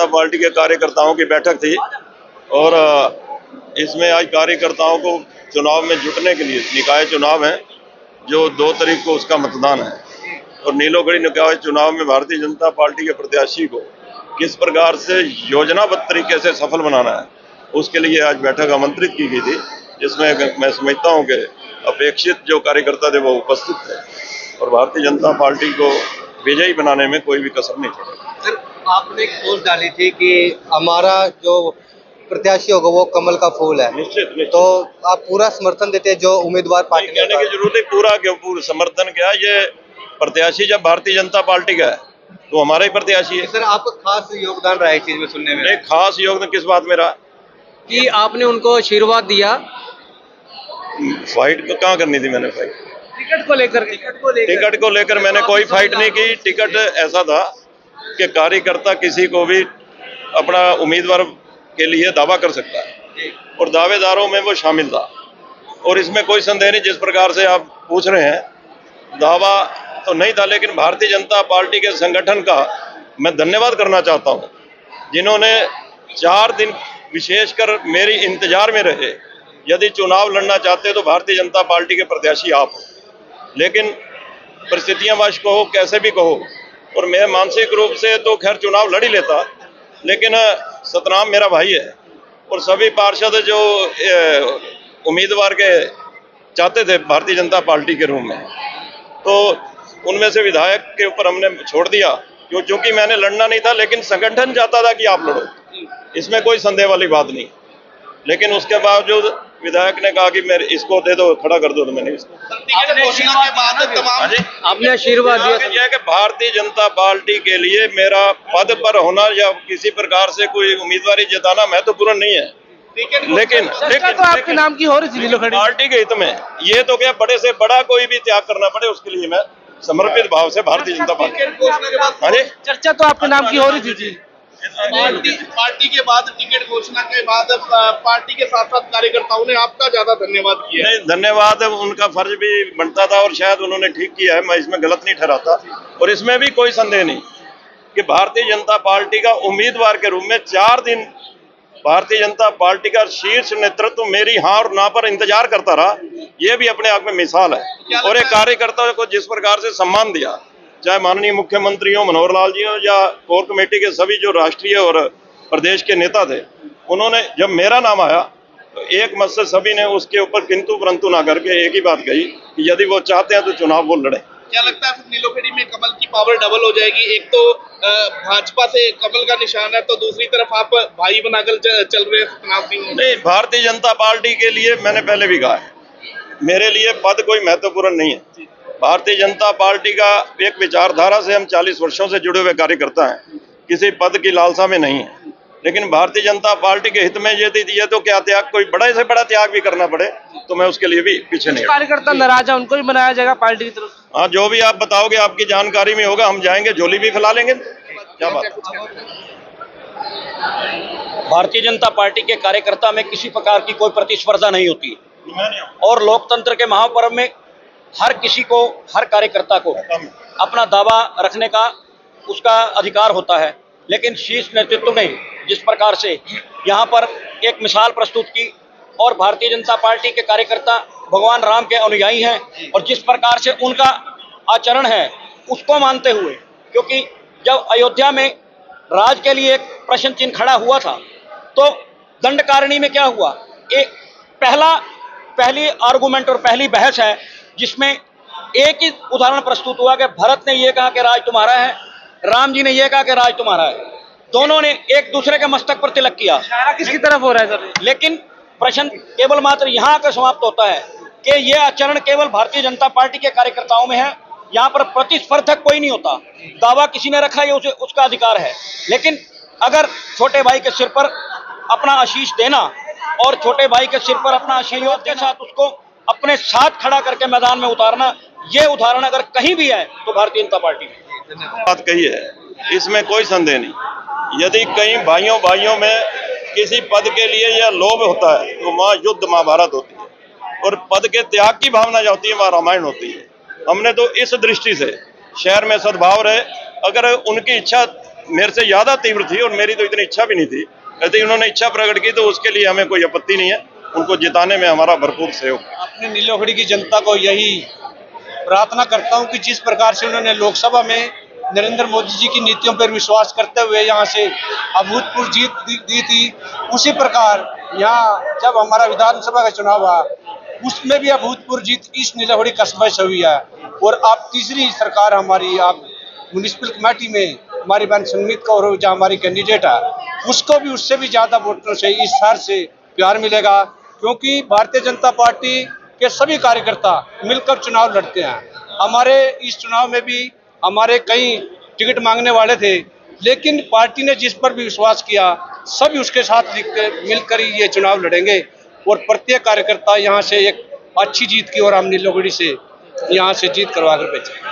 जनता party के कार्यकर्ताओं की बैठक थी और इसमें आज कार्यकर्ताओं को चुनाव में जुटने के लिए, निकाय चुनाव है जो 2 तारीख को उसका मतदान है, और नीलोगढ़ी निकाय चुनाव में भारतीय जनता पार्टी के प्रत्याशी को किस प्रकार से योजनाबद्ध तरीके से सफल बनाना है, उसके लिए आज बैठक आमंत्रित की गई थी, जिसमें मैं समझता हूँ कि अपेक्षित जो कार्यकर्ता थे वो उपस्थित थे और भारतीय जनता पार्टी को विजयी बनाने में कोई भी कसर नहीं छोड़ेगा। सर, आपने एक पोस्ट डाली थी कि हमारा जो प्रत्याशी होगा वो कमल का फूल है। निश्चित। तो आप पूरा समर्थन देते हैं जो उम्मीदवार पार्टी ने कहने की जरूरत है, पूरा क्यों पूरा समर्थन क्या, ये प्रत्याशी जब भारतीय जनता पार्टी का है तो हमारा ही प्रत्याशी है। सर, आपका खास योगदान रहा है इस चीज में सुनने में? एक खास योगदान किस बात में रहा कि आपने उनको आशीर्वाद दिया। फाइट कहाँ करनी थी मैंने? फाइट टिकट को लेकर मैंने कोई फाइट नहीं की। टिकट ऐसा था कि कार्यकर्ता किसी को भी अपना उम्मीदवार के लिए दावा कर सकता है और दावेदारों में वो शामिल था, और इसमें कोई संदेह नहीं। जिस प्रकार से आप पूछ रहे हैं, दावा तो नहीं था, लेकिन भारतीय जनता पार्टी के संगठन का मैं धन्यवाद करना चाहता हूं, जिन्होंने 4 दिन विशेषकर मेरी इंतजार में रहे। यदि चुनाव लड़ना चाहते तो भारतीय जनता पार्टी के प्रत्याशी आप हो, लेकिन परिस्थितियां वश कहो, कैसे भी कहो, और मैं मानसिक रूप से तो खैर चुनाव लड़ ही लेता, लेकिन सतनाम मेरा भाई है और सभी पार्षद जो उम्मीदवार के चाहते थे भारतीय जनता पार्टी के रूप में, तो उनमें से विधायक के ऊपर हमने छोड़ दिया, क्योंकि मैंने लड़ना नहीं था, लेकिन संगठन चाहता था कि आप लड़ो, इसमें कोई संदेह वाली बात नहीं। लेकिन उसके बावजूद विधायक ने कहा कि मेरे इसको दे दो, खड़ा कर दो, तो मैंने इसको आपने आशीर्वाद दिया। यह कि भारतीय जनता पार्टी के लिए मेरा पद पर होना या किसी प्रकार से कोई उम्मीदवारी जताना महत्वपूर्ण नहीं है, लेकिन तो आपके नाम की हो रही थी पार्टी के हित में ये तो क्या बड़े से बड़ा कोई भी त्याग करना पड़े, उसके लिए मैं समर्पित भाव से भारतीय जनता पार्टी। चर्चा तो आपके नाम की हो रही थी। पार्टी के बाद, टिकट घोषणा के बाद पार्टी के साथ साथ कार्यकर्ताओं ने आपका ज्यादा धन्यवाद किया। नहीं, धन्यवाद उनका फर्ज भी बनता था और शायद उन्होंने ठीक किया है, मैं इसमें गलत नहीं ठहराता, और इसमें भी कोई संदेह नहीं कि भारतीय जनता पार्टी का उम्मीदवार के रूप में 4 दिन भारतीय जनता पार्टी का शीर्ष नेतृत्व मेरी हाँ और ना पर इंतजार करता रहा। यह भी अपने आप में मिसाल है, और एक कार्यकर्ता को जिस प्रकार से सम्मान दिया, चाहे माननीय मुख्यमंत्री हो, मनोहर लाल जी हो, या कोर कमेटी के सभी जो राष्ट्रीय और प्रदेश के नेता थे, उन्होंने जब मेरा नाम आया तो एक मत से सभी ने उसके ऊपर किंतु परंतु ना करके एक ही बात कही कि यदि वो चाहते हैं तो चुनाव वो लड़े। क्या लगता है नीलोखेड़ी में कमल की पावर डबल हो जाएगी? एक तो भाजपा से कमल का निशान है, तो दूसरी तरफ आप भाई बनाकर चल रहे हैं सतनाम सिंह। नहीं, भारतीय जनता पार्टी के लिए मैंने पहले भी कहा है, मेरे लिए पद कोई महत्वपूर्ण नहीं है। भारतीय जनता पार्टी का एक विचारधारा से हम 40 वर्षों से जुड़े हुए कार्यकर्ता हैं, किसी पद की लालसा में नहीं है, लेकिन भारतीय जनता पार्टी के हित में ये तो क्या त्याग, कोई बड़े से बड़ा त्याग भी करना पड़े तो मैं उसके लिए भी पीछे नहीं। कार्यकर्ता नाराज है, उनको भी बनाया जाएगा पार्टी की तरफ? हाँ, जो भी आप बताओगे, आपकी जानकारी में होगा, हम जाएंगे, झोली भी खिला लेंगे। क्या बात? भारतीय जनता पार्टी के कार्यकर्ता में किसी प्रकार की कोई प्रतिस्पर्धा नहीं होती, और लोकतंत्र के महापर्व में हर किसी को, हर कार्यकर्ता को अपना दावा रखने का उसका अधिकार होता है। लेकिन शीर्ष नेतृत्व ने जिस प्रकार से यहाँ पर एक मिसाल प्रस्तुत की, और भारतीय जनता पार्टी के कार्यकर्ता भगवान राम के अनुयायी हैं, और जिस प्रकार से उनका आचरण है उसको मानते हुए, क्योंकि जब अयोध्या में राज के लिए एक प्रश्न चिन्ह खड़ा हुआ था, तो दंडकारणी में क्या हुआ, एक पहली आर्गुमेंट और पहली बहस है जिसमें एक ही उदाहरण प्रस्तुत हुआ कि भरत ने यह कहा कि राज तुम्हारा है, राम जी ने यह कहा कि राज तुम्हारा है। दोनों ने एक दूसरे के मस्तक पर तिलक किया। किसकी तरफ हो रहा है सर? लेकिन प्रश्न केवल मात्र यहाँ आकर समाप्त होता है कि यह आचरण केवल भारतीय जनता पार्टी के कार्यकर्ताओं में है। यहाँ पर प्रतिस्पर्धक कोई नहीं होता, दावा किसी ने रखा, ये उसका अधिकार है। लेकिन अगर छोटे भाई के सिर पर अपना आशीष देना और छोटे भाई के सिर पर अपना सहयोग के साथ उसको अपने साथ खड़ा करके मैदान में उतारना, ये उदाहरण अगर कहीं भी है तो भारतीय जनता पार्टी में। बात कही है, इसमें कोई संदेह नहीं। यदि कई भाइयों में किसी पद के लिए यह लोभ होता है तो वहाँ युद्ध महाभारत होती है, और पद के त्याग की भावना जो होती है वहाँ रामायण होती है। हमने तो इस दृष्टि से शहर में सद्भाव रहे, अगर उनकी इच्छा मेरे से ज़्यादा तीव्र थी और मेरी तो इतनी इच्छा भी नहीं थी। यदि उन्होंने इच्छा प्रकट की तो उसके लिए हमें कोई आपत्ति नहीं है, उनको जिताने में हमारा भरपूर सहयोग। अपने नीलोखड़ी की जनता को यही प्रार्थना करता हूं कि जिस प्रकार से उन्होंने लोकसभा में नरेंद्र मोदी जी की नीतियों पर विश्वास करते हुए यहां से अभूतपूर्व जीत दी थी, उसी प्रकार यहां जब हमारा विधानसभा का चुनाव हुआ उसमें भी अभूतपूर्व जीत इस नीलोखड़ी कस्बे से हुई है। और अब तीसरी सरकार हमारी अब म्युनिसिपल कमेटी में हमारी बहन संगीत कौर जो हमारी कैंडिडेट है, उसको भी उससे भी ज्यादा वोटों से इस शहर से प्यार मिलेगा, क्योंकि भारतीय जनता पार्टी के सभी कार्यकर्ता मिलकर चुनाव लड़ते हैं। हमारे इस चुनाव में भी हमारे कई टिकट मांगने वाले थे, लेकिन पार्टी ने जिस पर भी विश्वास किया सभी उसके साथ मिलकर ही ये चुनाव लड़ेंगे और प्रत्येक कार्यकर्ता यहाँ से एक अच्छी जीत की और हम नीलोखड़ी से यहाँ से जीत करवा कर भेजेंगे।